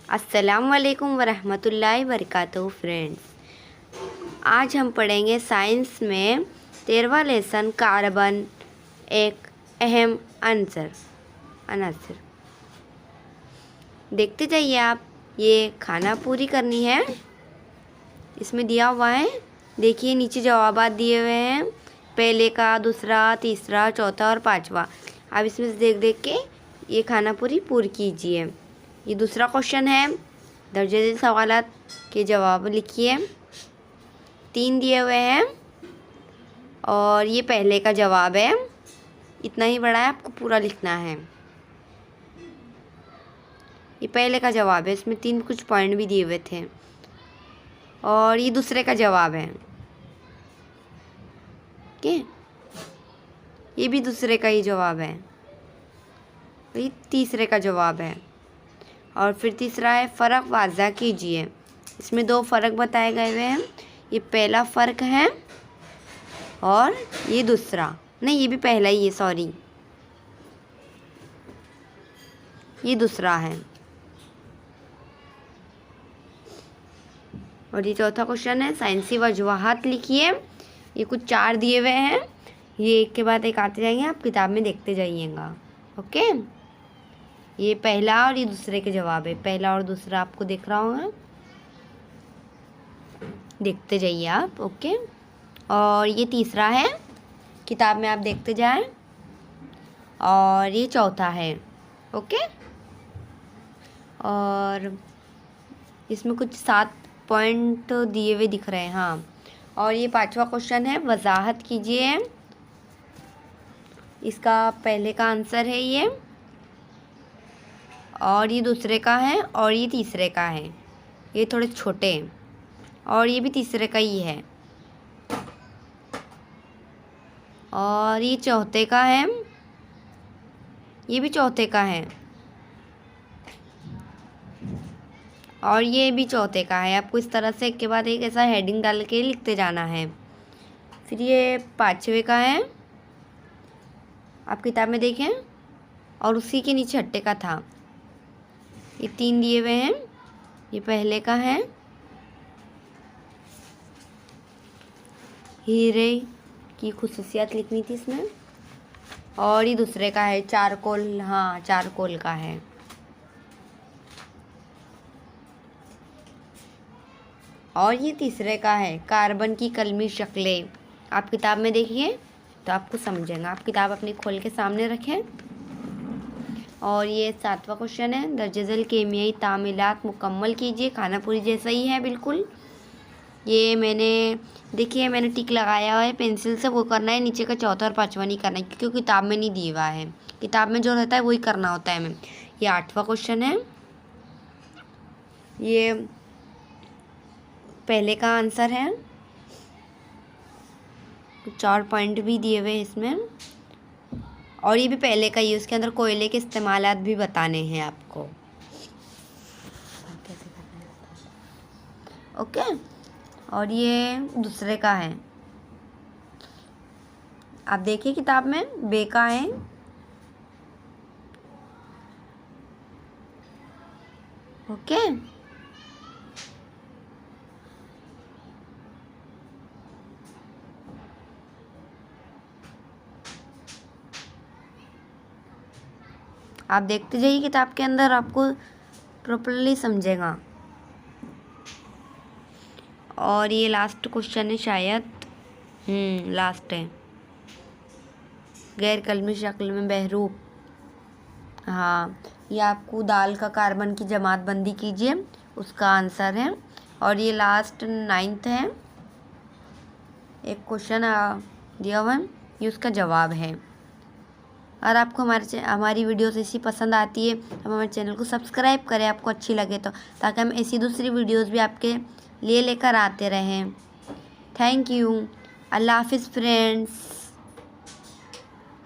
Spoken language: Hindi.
अस्सलाम वालेकुम वरहमतुल्लाहि वबरकातुहू फ्रेंड्स। आज हम पढ़ेंगे साइंस में 13वां लेसन कार्बन एक अहम अनासर। देखते जाइए आप। ये खाना पूरी करनी है, इसमें दिया हुआ है। देखिए नीचे जवाबात दिए हुए हैं, पहले का, दूसरा, तीसरा, चौथा और पांचवा। आप इसमें से देख देख के ये खाना पूरी कीजिए। ये दूसरा क्वेश्चन है, दर्जे सवालात के जवाब लिखिए। 3 दिए हुए हैं और ये पहले का जवाब है। इतना ही बड़ा है, आपको पूरा लिखना है। ये पहले का जवाब है, इसमें 3 कुछ पॉइंट भी दिए हुए थे। और ये दूसरे का जवाब है। ओके, ये भी दूसरे का ही जवाब है। ये तीसरे का जवाब है। और फिर तीसरा है फ़र्क वाज़ा कीजिए। इसमें 2 फ़र्क बताए गए हुए हैं। ये पहला फ़र्क है और ये दूसरा, नहीं ये भी पहला ही है, सॉरी ये दूसरा है। और ये चौथा क्वेश्चन है, साइंसी वजूहात लिखिए। ये कुछ 4 दिए हुए हैं, ये एक के बाद एक आते जाएंगे, आप किताब में देखते जाइएगा। ओके, ये पहला और ये दूसरे के जवाब है। पहला और दूसरा आपको दिख रहा होगा, देखते जाइए आप। ओके, और ये तीसरा है, किताब में आप देखते जाएं। और ये चौथा है। ओके, और इसमें कुछ 7 पॉइंट दिए हुए दिख रहे हैं। हाँ, और ये 5वां क्वेश्चन है, वजाहत कीजिए। इसका पहले का आंसर है ये, और ये दूसरे का है, और ये तीसरे का है। ये थोड़े छोटे हैं, और ये भी तीसरे का ही है। और ये चौथे का है, ये भी चौथे का है, और ये भी चौथे का है। आपको इस तरह से एक के बाद एक ऐसा हेडिंग डाल के लिखते जाना है। फिर ये 5वें का है, आप किताब में देखें, और उसी के नीचे 6ठे का था। ये 3 दिए हुए हैं, ये पहले का है। हीरे की खुसूसियत लिखनी थी इसमें। और ये दूसरे का है, चारकोल। हाँ, चारकोल का है। और ये तीसरे का है, कार्बन की कलमी शक्लें। आप किताब में देखिए तो आपको समझेगा। आप किताब अपनी खोल के सामने रखें। और ये 7वां क्वेश्चन है, दर्जेज़ेल केमियाई तामीलात मुकम्मल कीजिए। खाना पूरी जैसा ही है बिल्कुल। ये देखिए मैंने टिक लगाया हुआ है पेंसिल से, वो करना है। नीचे का चौथा और 5वां नहीं करना है, क्योंकि किताब में नहीं दिया हुआ है। किताब में जो रहता है वही करना होता है हमें। ये 8वां क्वेश्चन है, ये पहले का आंसर है। कुछ और पॉइंट भी दिए हुए इसमें, और ये भी पहले का ही। उसके अंदर कोयले के इस्तेमालात भी बताने हैं आपको। ओके, और ये दूसरे का है। आप देखिए किताब में बे का है। ओके, आप देखते जाइए किताब के अंदर, आपको प्रॉपर्ली समझेगा। और ये लास्ट क्वेश्चन है शायद, लास्ट है, गैर कलमी शक्ल में बहरूप। हाँ, ये आपको दाल का कार्बन की जमात बंदी कीजिए, उसका आंसर है। और ये लास्ट 9th है, एक क्वेश्चन दिया हुआ है, ये उसका जवाब है। और आपको हमारी वीडियोस ऐसी पसंद आती है, तो हमारे चैनल को सब्सक्राइब करें, आपको अच्छी लगे तो, ताकि हम ऐसी दूसरी वीडियोस भी आपके लिए लेकर आते रहें। Thank you. अल्लाह हाफिज़ फ्रेंड्स।